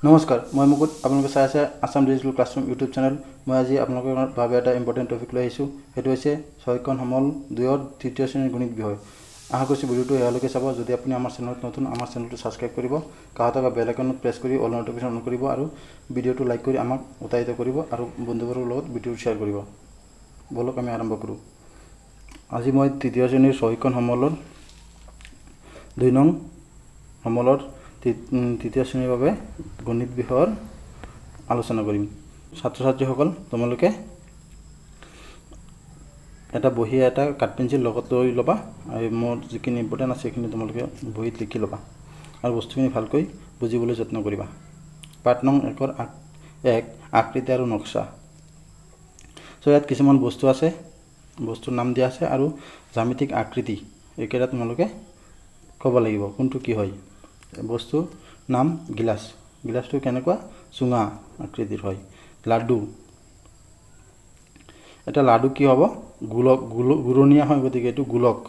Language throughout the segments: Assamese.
নমস্কাৰ, মই মুকুট। আপোনালোকে চাই আছে Assam digital classroom YouTube channel. মই আজি আপোনালোকৰ বাবে এটা ইম্পৰ্টেণ্ট টপিক লৈ আহিছোঁ। সেইটো হৈছে 6খন সমল 2ৰ তৃতীয় শ্ৰেণীৰ গণিত বিষয়। আশা কৰিছোঁ ভিডিঅ'টো এয়ালৈকে চাব। যদি আপুনি আমাৰ চেনেলত নতুন, আমাৰ চেনেলটো ছাবস্ক্ৰাইব কৰিব, কাষত থকা বেল আইকনত প্ৰেছ কৰি অল ন'টিফিকেশ্যন অন কৰিব আৰু ভিডিঅ'টো লাইক কৰি আমাক উৎসাহিত কৰিব আৰু বন্ধুবৰ্গৰ লগত ভিডিঅ'টো শ্বেয়াৰ কৰিব। বলক আমি আৰম্ভ কৰোঁ। আজি মই তৃতীয় শ্ৰেণীৰ 6খন সমলৰ 2 নং সমলৰ তৃতীয় শ্ৰেণীৰ বাবে গণিত বিষয়ৰ আলোচনা কৰিম। ছাত্ৰ ছাত্ৰীসকল, তোমালোকে এটা বহি এটা কাঠ পেঞ্চিল লগত লৈ ল'বা আৰু মোৰ যিখিনি ইম্পৰ্টেণ্ট আছে সেইখিনি তোমালোকে বহীত লিখি ল'বা আৰু বস্তুখিনি ভালকৈ বুজিবলৈ যত্ন কৰিবা। পাঠ নং 1 আকৃতি আৰু নক্সা। ইয়াত কিছুমান বস্তু আছে, বস্তুৰ নাম দিয়া আছে আৰু জ্যামিতিক আকৃতি এইকেইটা তোমালোকে ক'ব লাগিব কোনটো কি হয়। বস্তু নাম গিলাচ, গিলাচটো কেনেকুৱা চুঙা আকৃতিৰ হয়। লাডু, এটা লাডু কি হ'ব গোলক, ঘূৰণীয়া হয়, গতিকে এইটো গোলক।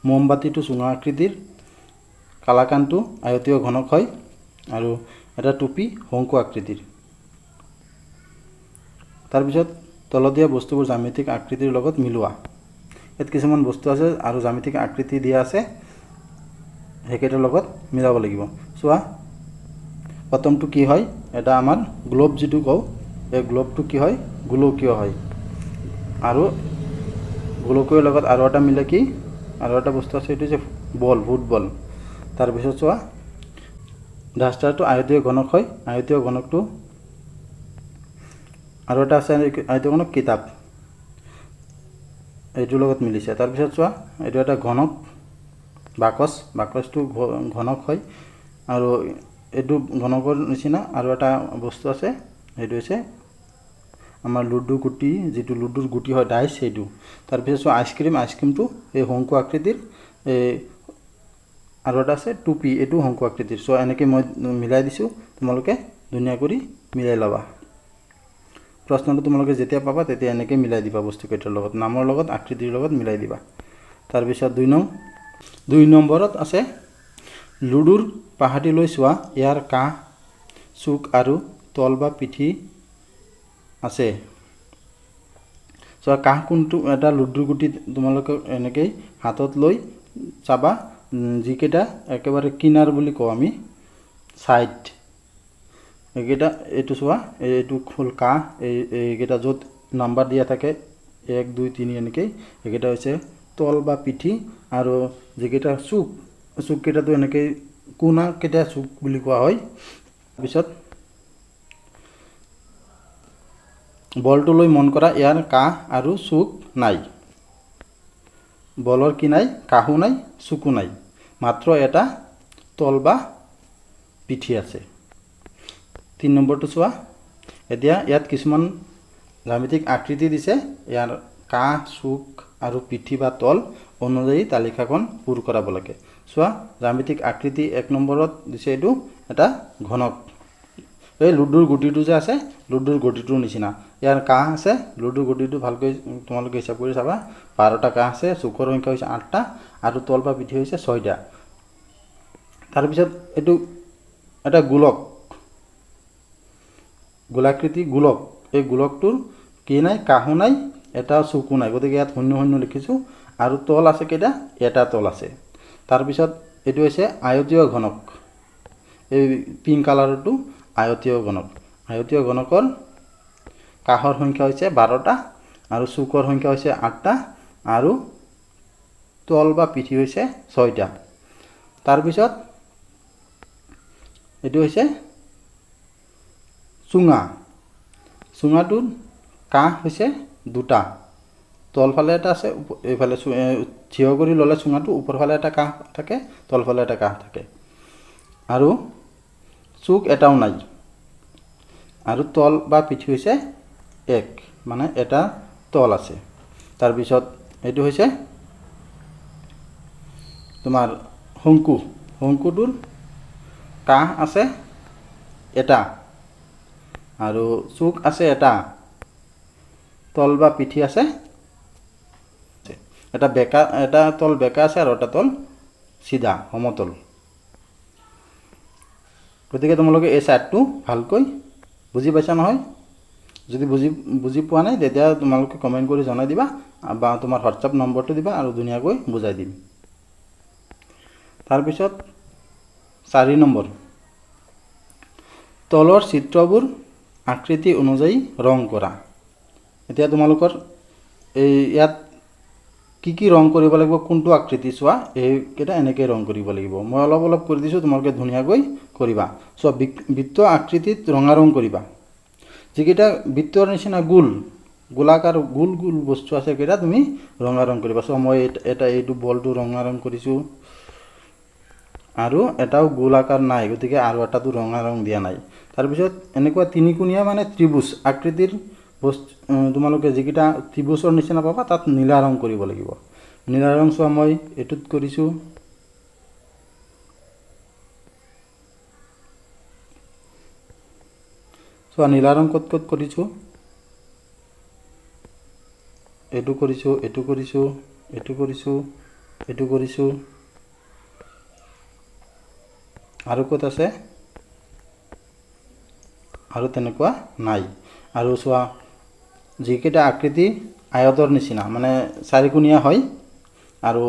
মমবাতিটো চুঙা আকৃতিৰ, কালাকানটো আয়তীয় ঘনক হয় আৰু এটা টুপি শংকু আকৃতিৰ। তাৰপিছত তলত দিয়া বস্তুবোৰ জ্যামিতিক আকৃতিৰ লগত মিলোৱা। ইয়াত কিছুমান বস্তু আছে আৰু জ্যামিতিক আকৃতি দিয়া আছে, সেইকেইটাৰ লগত মিলাব লাগিব। চোৱা, প্ৰথমটো কি হয়, এটা আমাৰ গ্লোব যিটো কওঁ, এই গ্লোবটো কি হয় গোলকীয় হয় আৰু গোলকীয়ৰ লগত আৰু এটা মিলে কি, আৰু এটা বস্তু আছে, এইটো যে বল, ফুটবল। তাৰপিছত চোৱা, ডাষ্টাৰটো আয়তীয় ঘনক হয়, আয়তীয় ঘনকটো আৰু এটা আছে আয়তীয় ঘনক কিতাপ, এইটোৰ লগত মিলিছে। তাৰপিছত চোৱা, এইটো এটা ঘনক বাকচ, বাকচটো ঘনক হয় আৰু এইটো ঘনকৰ নিচিনা আৰু এটা বস্তু আছে, সেইটো হৈছে আমাৰ লুডু গুটি, যিটো লুডুৰ গুটি হয় ডাইচ, সেইটো। তাৰপিছত চোৱা আইচক্ৰীম, আইচক্ৰীমটো এই শংকু আকৃতিৰ, আৰু এটা আছে টুপি, এইটো শংকু আকৃতিৰ। চোৱা এনেকৈ মই মিলাই দিছোঁ, তোমালোকে ধুনীয়া কৰি মিলাই ল'বা। প্ৰশ্নটো তোমালোকে যেতিয়া পাবা তেতিয়া এনেকৈ মিলাই দিবা, বস্তুকেইটাৰ লগত, নামৰ লগত আকৃতিৰ লগত মিলাই দিবা। তাৰপিছত 2 নম্বৰত আছে লুডুৰ পাহাটি লৈ চোৱা, ইয়াৰ কাষ, চুক আৰু তল বা পিঠি আছে। চোৱা, কাষ কোনটো, এটা লুডুৰ গুটি তোমালোকে এনেকৈ হাতত লৈ চাবা, যিকেইটা একেবাৰে কিনাৰ বুলি কওঁ আমি, ছাইড, এইকেইটা, এইটো চোৱা, এইটো হ'ল কাষ, এইকেইটা য'ত নাম্বাৰ দিয়া থাকে 1 2 3 এনেকৈ, এইকেইটা হৈছে তল বা পিঠি আৰু যিকেইটা চুক, চুককেইটাতো এনেকৈ কোণাকেইটা চুক বুলি কোৱা হয়। তাৰপিছত বলটো লৈ মন কৰা, ইয়াৰ কাষ আৰু চুক নাই। বলৰ কি নাই, কাষো নাই, চুকো নাই, মাত্ৰ এটা তল বা পিঠি আছে। 3 নম্বৰটো চোৱা, এতিয়া ইয়াত কিছুমান জ্যামিতিক আকৃতি দিছে, ইয়াৰ কাষ, চুক আৰু পিঠি বা তল অনুযায়ী তালিকাখন পূৰ কৰাব লাগে। চোৱা, জ্যামিতিক আকৃতি 1 নম্বৰত দিছে, এইটো এটা ঘনক, এই লুডুৰ গুটিটো যে আছে, লুডুৰ গুটিটোৰ নিচিনা। ইয়াৰ কাষ আছে, লুডুৰ গুটিটো ভালকৈ তোমালোকে হিচাপ কৰি চাবা, 12টা কাষ আছে, চুকৰ সংখ্যা হৈছে 8টা আৰু তল বা পিঠি হৈছে 6টা। তাৰপিছত এইটো এটা গোলক, গোলাকৃতি গোলক, এই গোলকটোৰ কি নাই, কাষো নাই, এটা চুকো নাই, গতিকে ইয়াত 0 0 লিখিছোঁ। আৰু তল আছে কেইটা, এটা তল আছে। তাৰপিছত এইটো হৈছে আয়তীয় ঘনক, এই পিংক কালাৰটো আয়তীয় ঘনক। আয়তীয় ঘনকৰ কাষৰ সংখ্যা হৈছে 12টা আৰু চুকৰ সংখ্যা হৈছে 8টা আৰু তল বা পিঠি হৈছে 6টা। তাৰপিছত এইটো হৈছে চুঙা, চুঙাটোৰ কাষ হৈছে 2টা, তলফালে এটা আছে, এইফালে থিয় কৰি ল'লে চুঙাটো ওপৰফালে এটা কাষ থাকে, তলফালে এটা কাষ থাকে আৰু চুক এটাও নাই আৰু তল বা পিঠি হৈছে 1, মানে এটা তল আছে। তাৰপিছত এইটো হৈছে তোমাৰ শংকু, শংকুটোৰ কাষ আছে এটা আৰু চুক আছে এটা, তল বা পিঠি আছে, এটা বেকা, এটা তল বেকা আছে আৰু এটা তল চিধা সমতল। গতিকে তোমালোকে এই চাৰ্টটো ভালকৈ বুজি পাইছা নহয়? যদি বুজি পোৱা নাই তেতিয়া তোমালোকে কমেণ্ট কৰি জনাই দিবা বা তোমাৰ হোৱাটছআপ নম্বৰটো দিবা আৰু ধুনীয়াকৈ বুজাই দিম। তাৰপিছত 4 নম্বৰ, তলৰ চিত্ৰবোৰ আকৃতি অনুযায়ী ৰং কৰা। এতিয়া তোমালোকৰ ইয়াত কি ৰং কৰিব লাগিব, কোনটো আকৃতি চোৱা, এইকেইটা এনেকৈ ৰং কৰিব লাগিব। মই অলপ কৰি দিছোঁ, তোমালোকে ধুনীয়াকৈ কৰিবা। চোৱা, বৃত্ত আকৃতিত ৰঙাৰং কৰিবা। যিকেইটা বৃত্তৰ নিচিনা গোলাকাৰ গোল বস্তু আছে সেইকেইটা তুমি ৰঙাৰং কৰিবা। চোৱা, মই এইটো বলটো ৰঙাৰং কৰিছোঁ আৰু এটাও গোলাকাৰ নাই, গতিকে আৰু এটাতো ৰঙাৰং দিয়া নাই। তাৰপিছত এনেকুৱা তিনিকোণীয়া মানে ত্ৰিভুজ আকৃতিৰ বস্তু তোমালোকে যিকেইটা ত্ৰিভুজৰ নিচিনা পাবা তাত নীলা ৰং কৰিব লাগিব। নীলা ৰং চোৱা, মই এইটোত কৰিছোঁ। চোৱা, নীলা ৰং ক'ত কৰিছোঁ, এইটো কৰিছোঁ, এইটো কৰিছোঁ, এইটো কৰিছোঁ, এইটো কৰিছোঁ, আৰু ক'ত আছে, আৰু তেনেকুৱা নাই। আৰু চোৱা, যিকেইটা আকৃতি আয়তৰ নিচিনা মানে চাৰিকোণীয়া হয় আৰু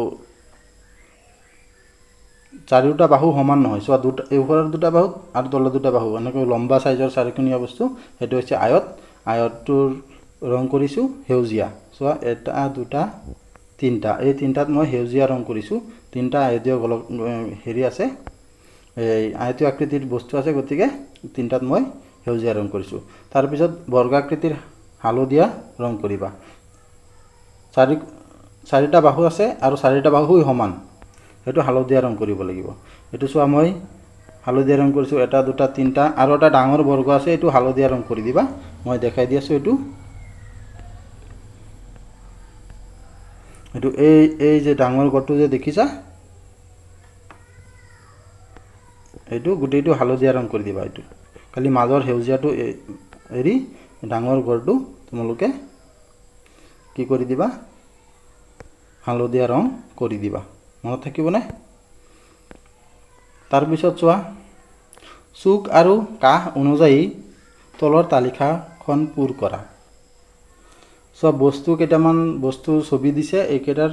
চাৰিওটা বাহু সমান নহয়। চোৱা, ওপৰৰ দুটা বাহু আৰু তলৰ দুটা বাহু এনেকৈ লম্বা চাইজৰ চাৰিকোণীয়া বস্তু, সেইটো হৈছে আয়ত। আয়তটোৰ ৰং কৰিছোঁ সেউজীয়া। চোৱা, এটা, দুটা, তিনিটা, এই তিনিটাত মই সেউজীয়া ৰং কৰিছোঁ। তিনিটা আয়তীয় হেৰি আছে, এই আয়তীয় আকৃতিৰ বস্তু আছে, গতিকে তিনিটাত মই সেউজীয়া ৰং কৰিছোঁ। তাৰপিছত বৰ্গাকৃতিৰ হালধীয়া ৰং কৰিবা। চাৰিটা বাহু আছে আৰু চাৰিটা বাহু সমান, সেইটো হালধীয়া ৰং কৰিব লাগিব। এইটো চোৱা, মই হালধীয়া ৰং কৰিছোঁ। এটা, দুটা, তিনিটা, আৰু এটা ডাঙৰ বৰ্গ আছে, এইটো হালধীয়া ৰং কৰি দিবা। মই দেখাই দি আছোঁ। এইটো এই যে ডাঙৰ গড়টো যে দেখিছা, এইটো গোটেইটো হালধীয়া ৰং কৰি দিবা। এইটো খালি মাজৰ সেউজীয়াটো এৰি ডাঙৰ গড়টো তোমালোকে কি কৰি দিবা, হালধীয়া ৰং কৰি দিবা। মনত থাকিবনে? তাৰপিছত চোৱা, চুক আৰু কাষ অনুযায়ী তলৰ তালিকাখন পূৰ কৰা। চোৱা, কেইটামান বস্তু ছবি দিছে, এইকেইটাৰ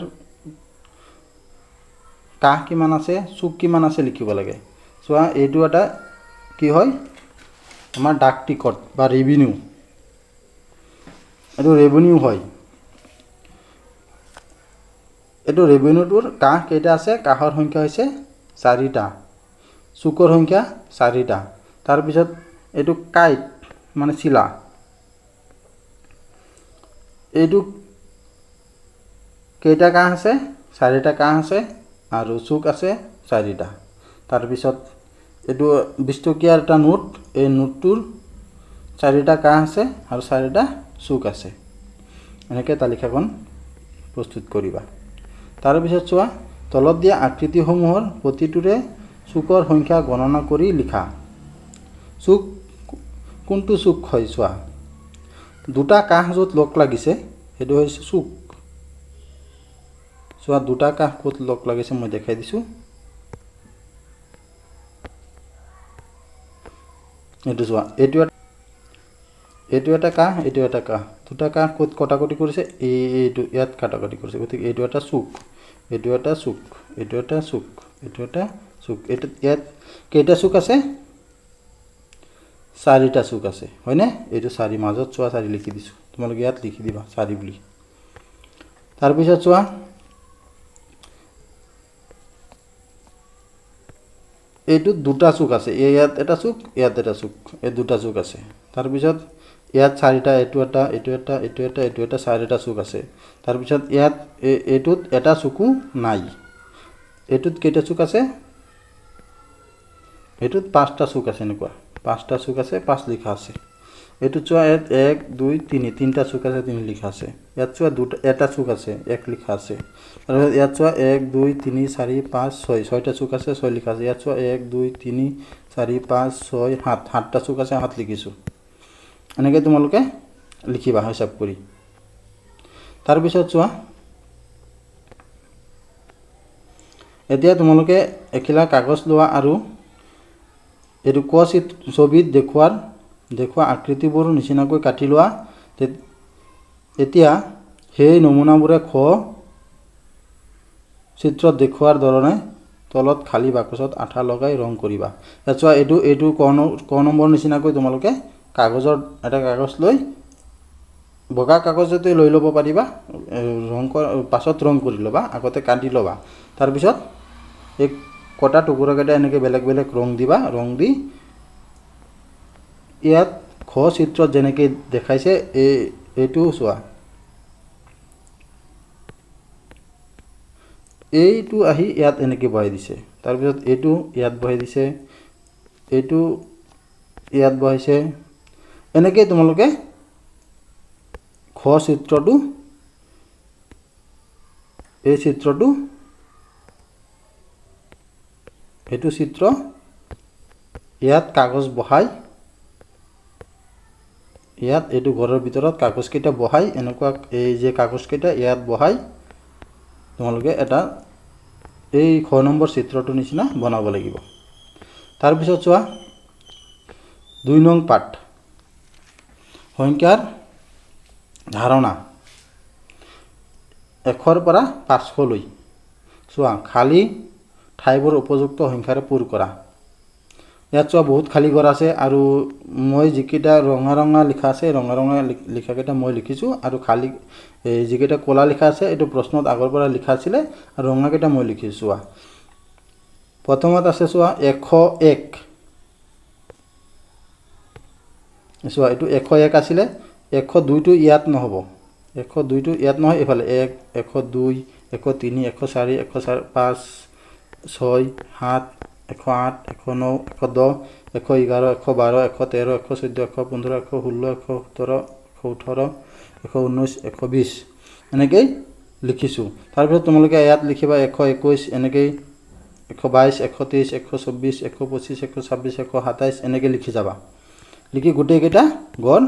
কাষ কিমান আছে, চুক কিমান আছে লিখিব লাগে। চোৱা, এইটো এটা কি হয়, আমাৰ ডাক টিকট বা ৰেভিনিউ। এইটো ৰেভিনিউ হয়। এইটো ৰেভিনিউটোৰ কাষ কেইটা আছে, কাষৰ সংখ্যা হৈছে 4টা, চুকৰ সংখ্যা 4টা। তাৰপিছত এইটো কাইট মানে চিলা, এইটো কেইটা কাষ আছে, 4টা কাষ আছে আৰু চুক আছে 4টা। তাৰপিছত এইটো 20 টকীয়াৰ এটা নোট, এই নোটটোৰ 4টা কাষ আছে আৰু 4টা চুক আছে। এনেকৈ তালিকাখন প্ৰস্তুত কৰিবা। তাৰপিছত চোৱা, তলত দিয়া আকৃতিসমূহৰ প্ৰতিটোৰে চুকৰ সংখ্যা গণনা কৰি লিখা। চুক কোনটো চুক হয় চোৱা, দুটা কাষ য'ত লগ লাগিছে সেইটো হৈছে চুক। চোৱা, দুটা কাষ ক'ত লগ লাগিছে মই দেখাই দিছোঁ। এইটো চোৱা, এইটো এটা কাষ, এইটো এটা কাষ, দুটা কাষ ক'ত কটাকটি কৰিছে, এইটো ইয়াত কটাকটি কৰিছে, গতিকে এইটো এটা চুক, এইটো এটা চুক, এইটো এটা চুক, এইটো এটা চুক। ইয়াত কেইটা চুক আছে, 4টা চুক আছে, হয়নে? এইটো 4, মাজত চোৱা 4 লিখি দিছোঁ, তোমালোকে ইয়াত লিখি দিবা 4 বুলি। তাৰপিছত চোৱা, এইটোত দুটা চুক আছে, ইয়াত এটা চুক, ইয়াত এটা চুক, এই দুটা চুক আছে। তাৰপিছত ইয়াত 4টা, এইটো এটা, এইটো এটা, এইটো এটা, এইটো এটা, 4টা চুক আছে। তাৰপিছত ইয়াত এইটোত এটা চুকো নাই। এইটোত কেইটা চুক আছে, এইটোত 5টা চুক আছে, এনেকুৱা 5টা চুক আছে, 5 লিখা আছে। এইটোত চোৱা, ইয়াত 1, 2, 3, 3টা চুক আছে, 3 লিখা আছে। ইয়াত চোৱা, এটা চুক আছে, 1 লিখা আছে। তাৰপিছত ইয়াত চোৱা, 1, 2, 3, 4, 5, 6, 6টা চুক আছে, 6 লিখা আছে। ইয়াত চোৱা, 1, 2, 3, 4, 5, 6, 7, 7টা চুক আছে, 7 লিখিছোঁ। এনেকৈ তোমালোকে লিখিবা হিচাপ কৰি। তাৰপিছত চোৱা, এতিয়া তোমালোকে এখিলা কাগজ লোৱা আৰু এইটো ক ছবিত দেখুওৱা আকৃতিবোৰ নিচিনাকৈ কাটি লোৱা। এতিয়া সেই নমুনাবোৰে খ চিত্ৰত দেখুওৱাৰ ধৰণে তলত খালী বাকচত আঠা লগাই ৰং কৰিবা। চোৱা এইটো ক নম্বৰ নিচিনাকৈ তোমালোকে কাগজৰ এটা কাগজ লৈ বগা কাগজতে লৈ ল'ব পাৰিবা, পাছত ৰং কৰি ল'বা, আগতে কাটি ল'বা। তাৰপিছত এই কটা টুকুৰাকেইটা এনেকৈ বেলেগ বেলেগ ৰং দিবা। ৰং দি ইয়াত খ চিত্ৰত যেনেকৈ দেখাইছে এইটো চোৱা, এইটো আহি ইয়াত এনেকৈ বহাই দিছে। তাৰপিছত এইটো ইয়াত বহাই দিছে, এইটো ইয়াত বহাইছে। এনেকৈ তোমালোকে খ চিত্ৰটো, এই চিত্ৰটো, এইটো চিত্ৰ ইয়াত কাগজ বহাই, ইয়াত এইটো ঘৰৰ ভিতৰত কাগজকেইটা বহাই, এনেকুৱা এই যে কাগজকেইটা ইয়াত বহাই তোমালোকে এটা এই খ নম্বৰ চিত্ৰটোৰ নিচিনা বনাব লাগিব। তাৰপিছত চোৱা ২ নং পাঠ, সংখ্যাৰ ধাৰণা ১ৰ পৰা ৫০০লৈ। চোৱা খালী ঠাইবোৰ উপযুক্ত সংখ্যাৰে পূৰ কৰা। ইয়াত চোৱা বহুত খালী ঘৰ আছে, আৰু মই যিকেইটা ৰঙা লিখা আছে, ৰঙা লিখাকেইটা মই লিখিছোঁ, আৰু খালী যিকেইটা ক'লা লিখা আছে এইটো প্ৰশ্নত আগৰ পৰা লিখা আছিলে, আৰু ৰঙাকেইটা মই লিখিছোঁ। চোৱা প্ৰথমত আছে চোৱা ১০১। চোৱা এইটো ১০১ আছিলে, ১০২টো ইয়াত নহ'ব, ১০২টো ইয়াত নহয়, এইফালে ১, ১০২, ১০৩, ১০৪, ১০৫, ৬, ৭, ১০৮, ১০৯, ১০১০, ১১১, ১১২, ১১৩, ১১৪, ১১১৫, ১১৬, ১১৭, ১১১৮, ১১১৯, ১২০ এনেকৈ লিখিছোঁ। তাৰপিছত তোমালোকে ইয়াত লিখিবা ১২১, এনেকৈ ১২২, ১২৩, ১২৪, ১২৫, ১২৬, ১২৭ এনেকৈ লিখি যাবা। লিখি গোটেইকেইটা গড়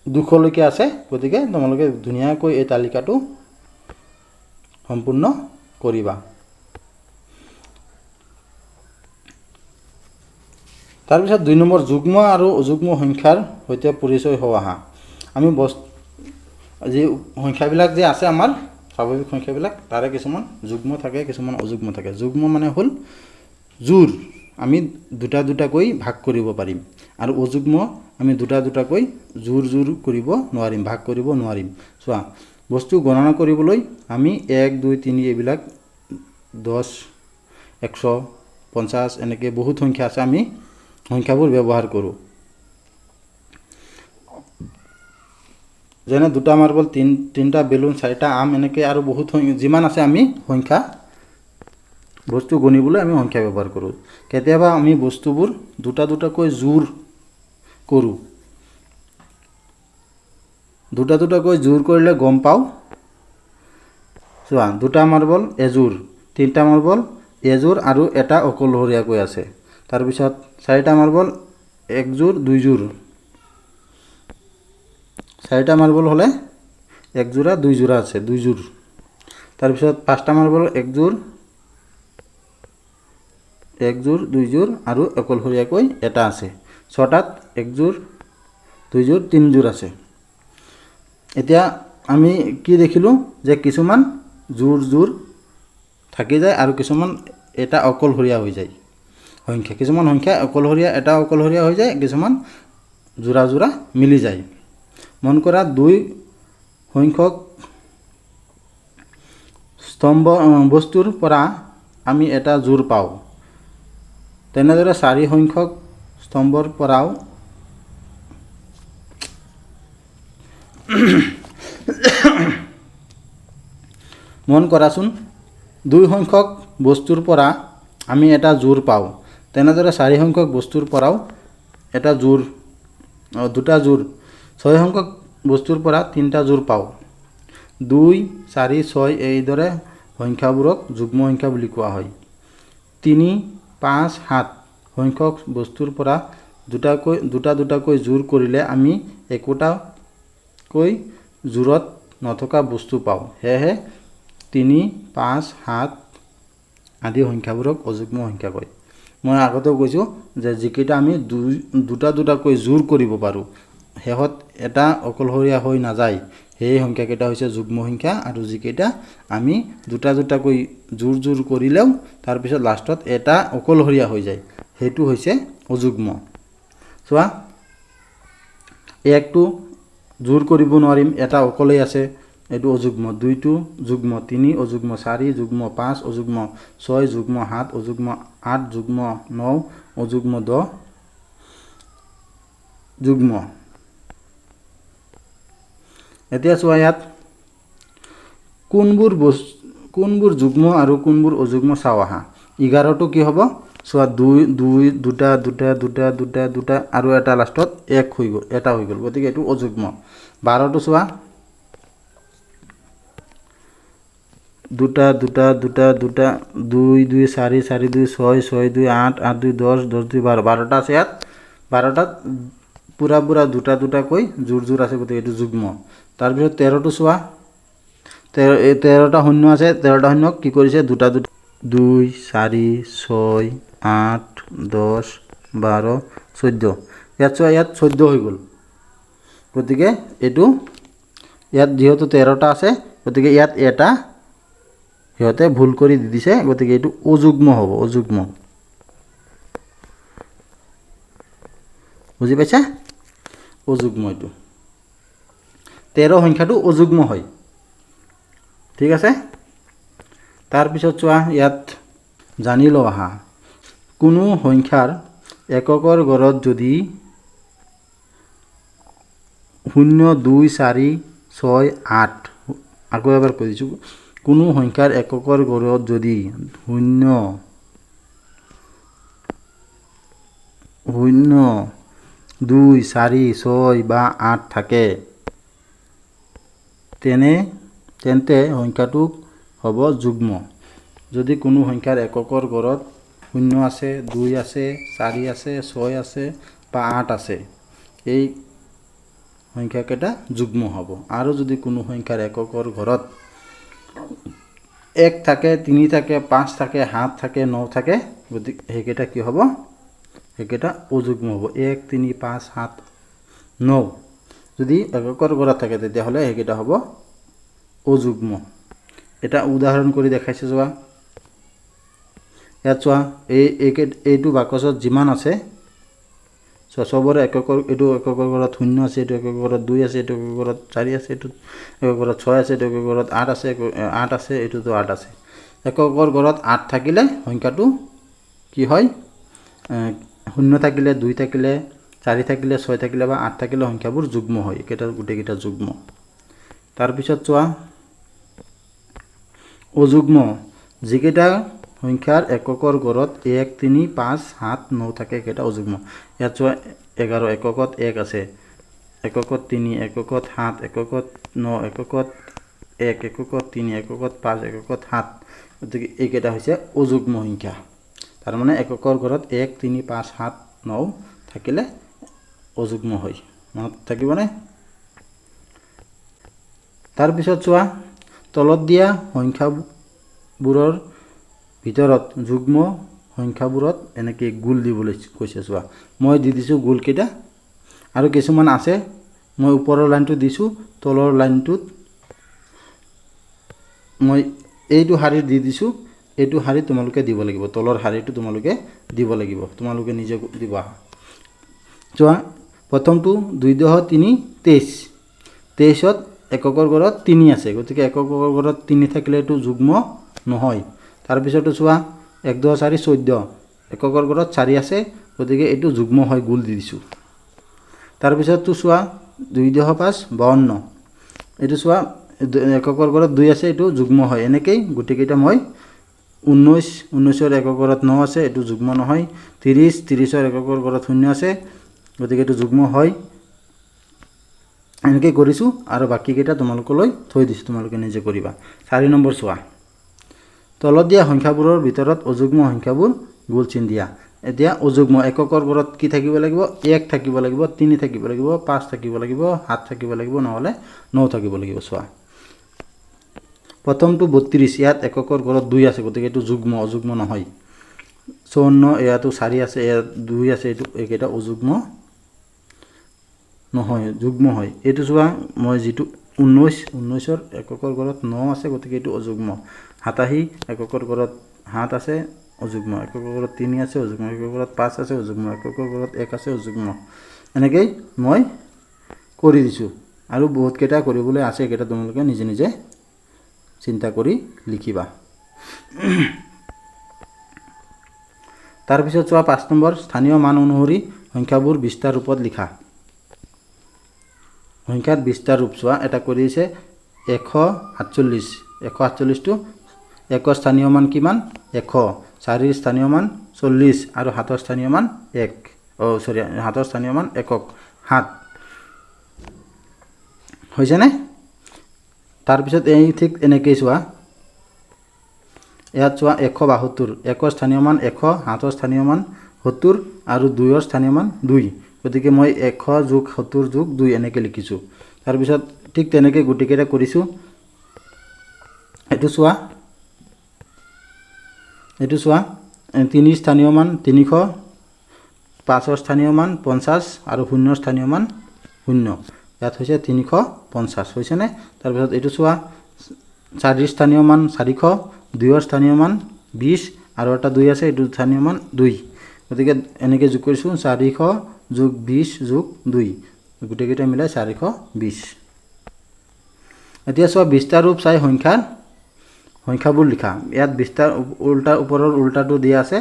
২০০লৈকে আছে, গতিকে তোমালোকে ধুনীয়াকৈ এই তালিকাটো সম্পূৰ্ণ কৰিবা। তাৰপিছত ২ নম্বৰ যুগ্ম আৰু অযুগ্ম সংখ্যাৰ সৈতে পৰিচয় হোৱা। আমি যি সংখ্যাবিলাক যে আছে আমাৰ স্বাভাৱিক সংখ্যাবিলাক, তাৰে কিছুমান যুগ্ম থাকে, কিছুমান অযুগ্ম থাকে। যুগ্ম মানে হ'ল জোৰ, আমি দুটা দুটাকৈ ভাগ কৰিব পাৰিম, আৰু অযুগ্ম আমি দুটা দুটাকৈ জোৰ কৰিব নোৱাৰিম, ভাগ কৰিব নোৱাৰিম। চোৱা বস্তু গণনা কৰিবলৈ আমি ১, ২, ৩ এইবিলাক ১০, ১০০, ৫০ এনেকৈ বহুত সংখ্যা আছে, আমি সংখ্যাবোৰ ব্যৱহাৰ কৰোঁ। যেনে ২টা মাৰ্বল, ৩টা বেলুন, ৪টা আম, এনেকৈ আৰু বহুত যিমান আছে আমি সংখ্যা, বস্তু গণিবলৈ আমি সংখ্যা ব্যৱহাৰ কৰোঁ। কেতিয়াবা আমি বস্তুবোৰ দুটা দুটাকৈ জোৰ কৰোঁ। দুটা দুটাকৈ জোৰ কৰিলে গম পাওঁ। চোৱা ২টা মাৰ্বল এযোৰ, ৩টা মাৰ্বল এযোৰ আৰু এটা অকলশৰীয়াকৈ আছে। তাৰপিছত ৪টা মাৰ্বল একযোৰ, দুইযোৰ, ৪টা মাৰ্বল হ'লে একযোৰা, দুইযোৰা আছে, দুইযোৰ। তাৰপিছত ৫টা মাৰ্বল একযোৰ, দুইযোৰ আৰু অকলশৰীয়াকৈ এটা আছে। ৬টাত একযোৰ, দুইযোৰ, ৩যোৰ আছে। এতিয়া আমি কি দেখিলোঁ যে কিছুমান জোৰ থাকি যায়, আৰু কিছুমান এটা অকলশৰীয়া হৈ যায় সংখ্যা। কিছুমান সংখ্যা অকলশৰীয়া, এটা অকলশৰীয়া হৈ যায়, কিছুমান যোৰা মিলি যায়। মন কৰা ২ সংখ্যক স্তম্ভ বস্তুৰ পৰা আমি এটা জোৰ পাওঁ, তেনেদৰে ৪ সংখ্যক স্তম্ভৰ পৰাও মন কৰাচোন, ২ সংখ্যক বস্তুৰ পৰা আমি এটা জোৰ পাওঁ, তেনেদৰে ৪ সংখ্যক বস্তুৰ পৰাও এটা জোৰ, দুটা জোৰ, ৬ সংখ্যক বস্তুৰ পৰা ৩টা জোৰ পাওঁ। ২, ৪, ৬ এইদৰে সংখ্যাবোৰক যুগ্ম সংখ্যা বুলি কোৱা হয়। ৩, ৫, ৭ সংখ্যক বস্তুৰ পৰা দুটা দুটাকৈ জোৰ কৰিলে আমি একোটাকৈ জোৰত নথকা বস্তু পাওঁ। সেয়েহে ৩, ৫, ৭ আদি সংখ্যাবোৰক অযুগ্ম সংখ্যা কয়। মই আগতেও কৈছোঁ যে যিকেইটা আমি দুটা দুটাকৈ জোৰ কৰিব পাৰোঁ শেষত এটা অকলশৰীয়া হৈ নাযায় সেই সংখ্যাকেইটা হৈছে যুগ্ম সংখ্যা আৰু যিকেইটা আমি দুটা দুটাকৈ জোৰ কৰিলেও তাৰপিছত লাষ্টত এটা অকলশৰীয়া হৈ যায় সেইটো হৈছে অযুগ্ম চোৱা একটো জোৰ কৰিব নোৱাৰিম এটা অকলেই আছে এইটো অযুগ্ম দুইটো যুগ্ম তিনি অযুগ্ম চাৰি যুগ্ম পাঁচ অযুগ্ম ছয় যুগ্ম সাত অযুগ্ম আঠ যুগ্ম ন অযুগ্ম 10 যুগ্ম এতিয়া চোৱা ইয়াত কোনবোৰ যুগ্ম আৰু কোনবোৰ অযুগ্ম চাওঁ আহা 11টো কি হ'ব চোৱা দুটা আৰু এটা লাষ্টত এক হৈ গ'ল এটা হৈ গ'ল গতিকে এইটো অযুগ্ম 12টো চোৱা দুটা 2 2 4 4 2 6 6 2 8 8 2 10 10 2 12 12টা আছে ইয়াত 12টাত পুৰা দুটাকৈ জোৰ আছে গতিকে এইটো যুগ্ম তাৰপিছত 13টো চোৱা 13টা শূন্য আছে 13টা শূন্য কি কৰিছে দুটা 2 4 6 8 10 12 14 ইয়াত চোৱা ইয়াত 14 হৈ গ'ল গতিকে এইটো ইয়াত যেহেতু 13টা আছে গতিকে ইয়াত এটা সিহঁতে ভুল কৰি দি দিছে গতিকে এইটো অযুগ্ম হ'ব অযুগ্ম বুজি পাইছা অযুগ্ম এইটো 13 সংখ্যাটো অযুগ্ম হয় ঠিক আছে তাৰপিছত চোৱা ইয়াত জানি লওঁ আহা কোনো সংখ্যাৰ এককৰ গড়ত যদি 0 2 4 6 8 আকৌ এবাৰ কৈ দিছোঁ কোনো সংখ্যাৰ এককৰ গড়ত যদি 0 2 4 6 বা 8 থাকে তেন্তে সংখ্যাটো হ'ব যুগ্ম যদি কোনো সংখ্যাৰ এককৰ গড়ত 0 আছে 2 আছে 4 আছে 6 আছে বা 8 আছে এই সংখ্যাকেইটা যুগ্ম হ'ব আৰু যদি কোনো সংখ্যাৰ এককৰ ঘৰত 1 থাকে 3 থাকে 5 থাকে 7 থাকে 9 থাকে গতিকে সেইকেইটা কি হ'ব সেইকেইটা অযুগ্ম হ'ব 1 3 5 7 9 যদি এককৰ ঘৰত থাকে তেতিয়াহ'লে সেইকেইটা হ'ব অযুগ্ম এটা উদাহৰণ কৰি দেখাইছে চোৱা ইয়াত চোৱা এইটো বাকচত যিমান আছে চবৰে এককৰ এইটো এককৰ ঘৰত 0 আছে এইটো এককৰ ঘৰত 2 আছে এইটো এককৰ ঘৰত 4 আছে এইটো এককৰ ঘৰত 6 আছে এইটো এককৰ ঘৰত 8 আছে এইটোতো 8 আছে এককৰ ঘৰত 8 থাকিলে সংখ্যাটো কি হয় 0 থাকিলে 2 থাকিলে 4 থাকিলে 6 থাকিলে বা 8 থাকিলে সংখ্যাবোৰ যুগ্ম হয় একেটা গোটেইকেইটা যুগ্ম তাৰপিছত চোৱা অযুগ্ম যিকেইটা সংখ্যাৰ এককৰ গড়ত 1 3 5 7 9 থাকে কেইটা অযুগ্ম ইয়াত চোৱা 11 এককত 1 আছে এককত 3 এককত 7 এককত 9 এককত 1 এককত 3 এককত 5 এককত 7 গতিকে এইকেইটা হৈছে অযুগ্ম সংখ্যা তাৰমানে এককৰ গড়ত 1 3 5 7 9 থাকিলে অযুগ্ম হয় মনত থাকিবনে তাৰপিছত চোৱা তলত দিয়া সংখ্যাবোৰৰ ভিতৰত যুগ্ম সংখ্যাবোৰত এনেকৈ গুল দিবলৈ কৈছে চোৱা মই দি দিছোঁ গুলকেইটা আৰু কিছুমান আছে মই ওপৰৰ লাইনটো দিছোঁ তলৰ লাইনটোত মই এইটো শাৰী দি দিছোঁ এইটো শাৰী তোমালোকে দিব লাগিব তলৰ শাৰীটো তোমালোকে দিব লাগিব তোমালোকে নিজে দিবা চোৱা প্ৰথমটো 2 10 3 23 23ত এককৰ গড়ত 3 আছে গতিকে এককৰ গড়ত 3 থাকিলে এইটো যুগ্ম নহয় তাৰপিছতো চোৱা 1 10 4 14 এককৰ গড়ত 4 আছে গতিকে এইটো যুগ্ম হয় গুল দি দিছোঁ তাৰপিছতো চোৱা 2 10 5 52 এইটো চোৱা এককৰ গড়ত 2 আছে এইটো যুগ্ম হয় এনেকৈ গোটেইকেইটা মই 19ৰ এককৰ গড়ত 9 আছে এইটো যুগ্ম নহয় 30ৰ এককৰ গড়ত 0 আছে গতিকে এইটো যুগ্ম হয় এনেকৈ কৰিছোঁ আৰু বাকীকেইটা তোমালোকলৈ থৈ দিছোঁ তোমালোকে নিজে কৰিবা 4 নম্বৰ চোৱা তলত দিয়া সংখ্যাবোৰৰ ভিতৰত অযুগ্ম সংখ্যাবোৰ গোল চিন দিয়া এতিয়া অযুগ্ম এককৰ গড়ত কি থাকিব লাগিব 1 থাকিব লাগিব 3 থাকিব লাগিব 5 থাকিব লাগিব 7 থাকিব লাগিব নহলে 9 থাকিব লাগিব চোৱা প্ৰথমটো 32 ইয়াত এককৰ গড়ত 2 আছে গতিকে এইটো যুগ্ম অযুগ্ম নহয় 54 ইয়াতো 4 আছে, ইয়াত 2 আছে, এইকেইটা অযুগ্ম নহয়, যুগ্ম হয়। এইটো চোৱা মই যিটো 19ৰ এককৰ ঘৰত 9 আছে, গতিকে এইটো অযুগ্ম। 87 এককৰ ঘৰত 7 আছে, অযুগ্ম। এককৰ ঘৰত 3 আছে, অযুগ্ম। এককৰ ঘৰত 5 আছে, অযুগ্ম। এককৰ ঘৰত 1 আছে, অযুগ্ম। এনেকেই মই কৰি দিছোঁ, আৰু বহুতকেইটা কৰিবলৈ আছে। এইকেইটা তোমালোকে নিজে নিজে চিন্তা কৰি লিখিবা। তাৰপিছত চোৱা 5 নম্বৰ, স্থানীয় মান অনুসৰি সংখ্যাবোৰ 20টা ৰূপত লিখা। সংখ্যাত 20টা ৰূপ চোৱা, এটা কৰি দিছে 148। 148টো 1ৰ স্থানীয় মান কিমান? 100। 4ৰ স্থানীয় মান 40 আৰু 7ৰ স্থানীয় মান 1। 7ৰ স্থানীয় মান একক 7 হৈছেনে? তাৰপিছত এই ঠিক এনেকেই চোৱা, ইয়াত চোৱা 172। 1ৰ স্থানীয় মান 100, 7ৰ স্থানীয় মান 70 আৰু 2ৰ স্থানীয় মান 2। গতিকে মই 100 যোগ 70 যোগ 2 এনেকৈ লিখিছোঁ। তাৰপিছত ঠিক তেনেকৈ গোটেইকেইটা কৰিছোঁ। এইটো চোৱা 3ৰ স্থানীয় মান 300, 5ৰ স্থানীয় মান 50 আৰু 0ৰ স্থানীয় মান 0। ইয়াত হৈছে 350 হৈছেনে? তাৰপিছত এইটো চোৱা 4ৰ স্থানীয় মান 400, 2ৰ স্থানীয় মান 20 আৰু এটা 2 আছে, এইটো স্থানীয় মান 2। গতিকে এনেকৈ যোগ কৰিছোঁ 400 যোগ 20 যোগ 2, গোটেইকেইটা মিলাই 420। এতিয়া চোৱা 20টা ৰূপ চাই সংখ্যাবোৰ লিখা। ইয়াত 20টাৰ ওপৰৰ উল্টাটো দিয়া আছে।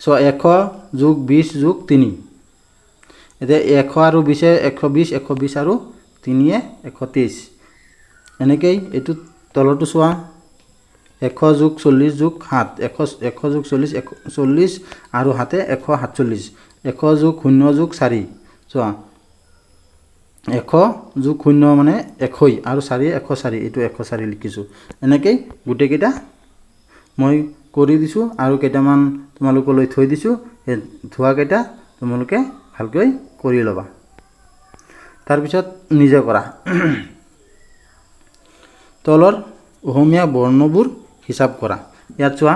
চোৱা 100 যোগ 20 যোগ 3। এতিয়া 100 আৰু 20 120, 120 আৰু 3 123। এনেকেই এইটো তলতো চোৱা 100 যোগ 40 যোগ 7। 100 যোগ 40 আৰু 7 147। 100 যোগ 0 যোগ 4। চোৱা 100 যোগ 0 মানে 100 আৰু 4 104, এইটো 104 লিখিছোঁ। এনেকেই গোটেইকেইটা মই কৰি দিছোঁ, আৰু কেইটামান তোমালোকলৈ থৈ দিছোঁ। সেই থোৱাকেইটা তোমালোকে ভালকৈ কৰি ল'বা। তাৰপিছত নিজে কৰা। তলৰ অসমীয়া বৰ্ণবোৰ হিচাপ কৰা। ইয়াত চোৱা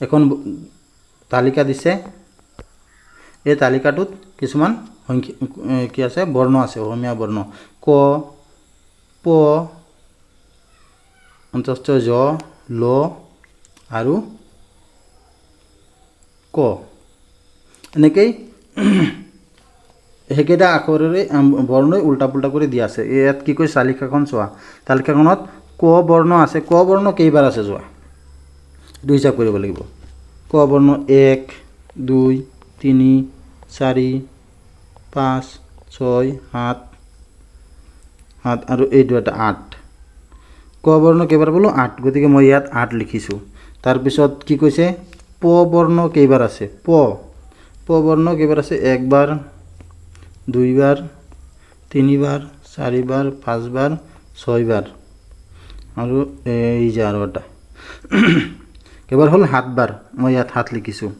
এখন তালিকা দিছে। এই তালিকাটোত কিছুমান কি আছে? বৰ্ণ আছে, অসমীয়া বৰ্ণ। ক, প, জ, ল আৰু ক। এনেকেই সেইকেইটা আখৰেৰে বৰ্ণই উল্টা পুল্টা কৰি দিয়া আছে। ইয়াত কি কৈছে? তালিকাখন চোৱা। তালিকাখনত ক বৰ্ণ আছে। ক বৰ্ণ কেইবাৰ আছে চোৱা, এইটো হিচাপ কৰিব লাগিব। ক বৰ্ণ 1 2 3 4 5 6 7 আৰু এইটো এটা 8। ক বৰ্ণ কেইবাৰ বোলো? 8। গতিকে মই ইয়াত 8 লিখিছোঁ। তাৰপিছত কি কৈছে? প বৰ্ণ কেইবাৰ আছে? প বৰ্ণ কেইবাৰ আছে? 1 বাৰ, 2 বাৰ, 3 বাৰ, 4 বাৰ, 5 বাৰ, 6 বাৰ আৰু এই যে আৰু এটা কেইবাৰ হ'ল? 7 বাৰ। মই ইয়াত 7 লিখিছোঁ।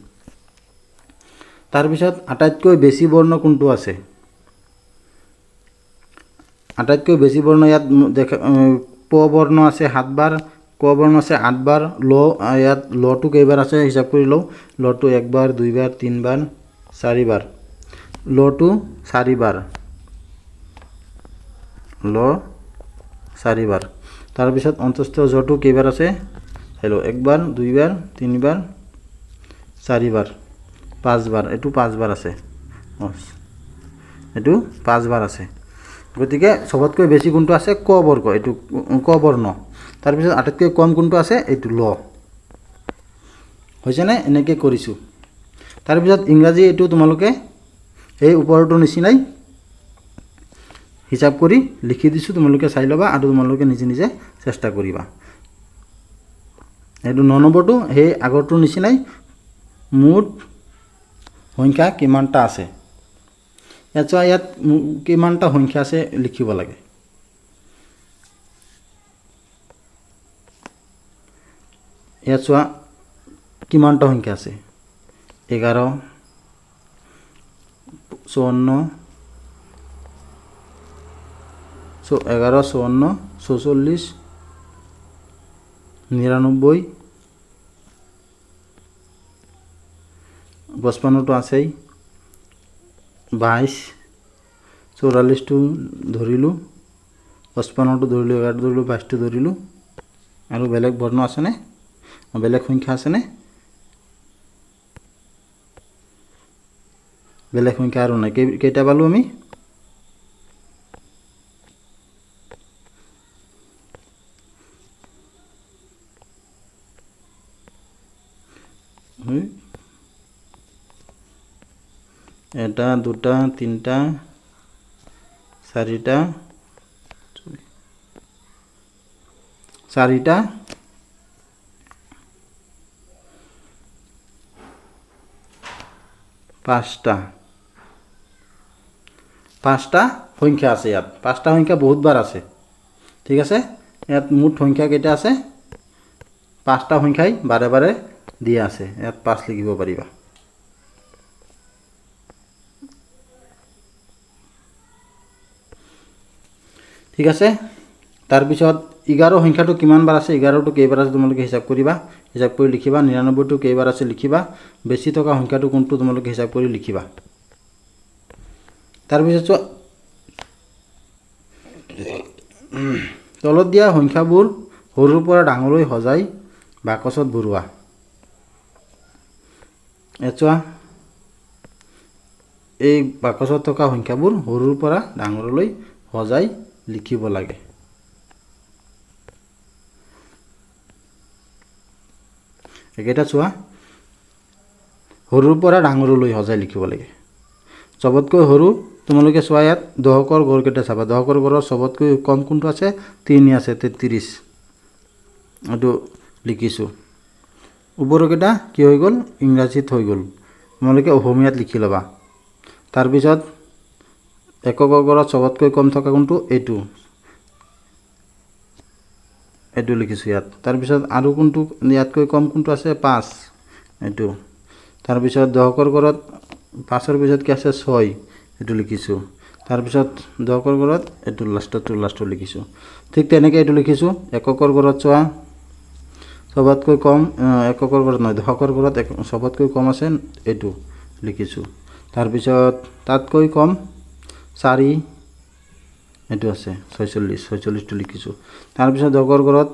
তাৰপিছত আটাইতকৈ বেছি বৰ্ণ কোনটো আছে? আটাইতকৈ বেছি বৰ্ণ ইয়াত দেখা, প বৰ্ণ আছে 7 বাৰ, ক বৰ্ণ আছে 8 বাৰ, ল ইয়াত লটো কেইবাৰ আছে হিচাপ কৰি লওঁ। লটো 1 বাৰ, 2 বাৰ, 3 বাৰ, 4 বাৰ। লটো 4 বাৰ, ল 4 বাৰ। তাৰপিছত অন্তস্থ জটো কেইবাৰ আছে? হেল্ল' 1 বাৰ, 2 বাৰ, 3 বাৰ, 4 বাৰ, 5 বাৰ। এইটো 5 বাৰ আছে। এইটো 5 বাৰ আছে। গতিকে চবতকৈ বেছি কোনটো আছে? ক বৰ্গ, এইটো ক বৰ্ণ। তাৰপিছত আটাইতকৈ কম কোনটো আছে? এইটো ল। হৈছেনে? এনেকৈ কৰিছোঁ। তাৰপিছত ইংৰাজী এইটো তোমালোকে এই ওপৰটোৰ নিচিনাই হিচাপ কৰি লিখি দিছোঁ। তোমালোকে চাই ল'বা আৰু তোমালোকে নিজে নিজে চেষ্টা কৰিবা। এইটো 9 নম্বৰটো সেই আগৰটোৰ নিচিনাই মুঠ সংখ্যা কিমানটা আছে। ইয়াত চোৱা, ইয়াত কিমানটা সংখ্যা আছে লিখিব লাগে। ইয়াত চোৱা কিমানটা সংখ্যা আছে? 11 54 11 54 44 99 55টো আছেই 22 44টো ধৰিলোঁ 55টো ধৰিলোঁ 11টো ধৰিলোঁ 22টো ধৰিলোঁ আৰু বেলেগ বৰ্ণ আছেনে বেলেগ সংখ্যা আছেনে বেলেগ সংখ্যা আৰু নাই কেইটা পালোঁ আমি এটা দুটা তিনটা চাৰিটা পাঁচটা সংখ্যা আছে ইয়াত পাঁচটা সংখ্যা বহুতবাৰ আছে ঠিক আছে ইয়াত মুঠ সংখ্যা কেইটা আছে পাঁচটা সংখ্যাই বাৰে বাৰে দিয়া আছে ইয়াত 5 লিখিব পাৰিবা ঠিক আছে তাৰপিছত 11 সংখ্যাটো কিমান বাৰ আছে 11টো কেইবাৰ আছে তোমালোকে হিসাব কৰিবা হিসাব কৰি লিখিবা 99টো কেইবাৰ আছে লিখিবা বেছি থকা সংখ্যাটো কোনটো তোমালোকে হিসাব কৰি লিখিবা তাৰপিছত তলত দিয়া সংখ্যাবোৰ সৰুৰ পৰা ডাঙৰলৈ সজাই বাকচত ভৰোৱা এচোৱা এই বাকচত থকা সংখ্যাবোৰ সৰুৰ পৰা ডাঙৰলৈ সজাই লিখিব লাগে একেটা চোৱা সৰুৰ পৰা ডাঙৰলৈ সজাই লিখিব লাগে সবতকৈ সৰু তোমালোকে চোৱা ইয়াত দহকৰ ঘৰ কেইটা চাবা দহকৰ ঘৰৰ সবতকৈ কম কোনটো আছে 3 আছে 33 আৰু লিখিছো ওপৰৰ কেইটা কি হৈ গ'ল ইংৰাজীত হৈ গ'ল তোমালোকে অসমীয়াত লিখি লবা তাৰ পিছত এককৰ ঘৰত সবতকৈ কম থকা কোনটো এইটো লিখিছো ইয়াত তাৰ পিছত আৰু কোনটো ইয়াতকৈ কম কোনটো আছে 5 এইটো তাৰ পিছত দহকৰ ঘৰত 5ৰ পিছত কি আছে 6 এইটো লিখিছো তাৰ পিছত দহকৰ ঘৰত এইটো লাষ্টটো লিখিছো ঠিক তেনেকৈ এইটো লিখিছো এককৰ ঘৰত চোৱা সবতকৈ কম এককৰ ঘৰত নহয় দহকৰ ঘৰত সবতকৈ কম আছে এইটো লিখিছো তাৰ পিছত তাতকৈ কম 4 এইটো আছে 46টো লিখিছো তাৰ পিছত দহকৰ ঘৰত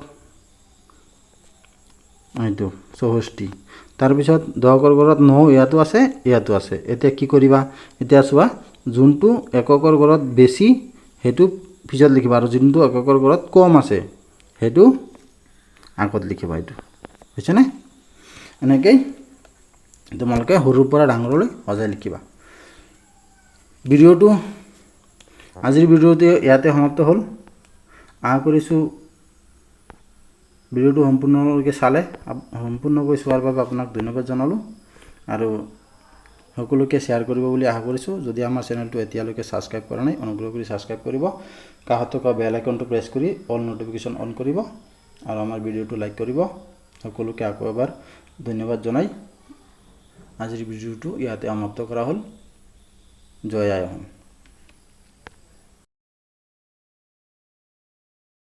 এইটো 64 তাৰ পিছত দহকৰ ঘৰত 9 ইয়াতো আছে এতিয়া কি কৰিবা এতিয়া চোৱা যোনটো এককৰ ঘৰত বেছি হেতু পিছত লিখিবা আৰু যোনটো এককৰ ঘৰত কম আছে হেতু আগত লিখিবা এইটো বুজিছে নে এনেকৈ তোমালোকে সৰুৰ পৰা ডাঙৰলৈ সজাই লিখিবা ভিডিঅ'টো আজিৰ ভিডিঅ'টো ইয়াতে সমাপ্ত হ'ল আশা কৰিছোঁ ভিডিঅ'টো সম্পূৰ্ণকৈ চালে সম্পূৰ্ণকৈ চোৱাৰ বাবে আপোনাক ধন্যবাদ জনালোঁ আৰু সকলোকে শ্বেয়াৰ কৰিব বুলি আশা কৰিছোঁ যদি আমাৰ চেনেলটো এতিয়ালৈকে সাবস্ক্ৰাইব কৰা নাই অনুগ্ৰহ কৰি সাবস্ক্ৰাইব কৰিব কাষত থকা বেল আইকনটো প্ৰেছ কৰি অল নটিফিকেশ্যন অন কৰিব আৰু আমাৰ ভিডিঅ'টো লাইক কৰিব সকলোকে আকৌ এবাৰ ধন্যবাদ জনাই আজিৰ ভিডিঅ'টো ইয়াতে সমাপ্ত কৰা হ'ল জয় আই অসম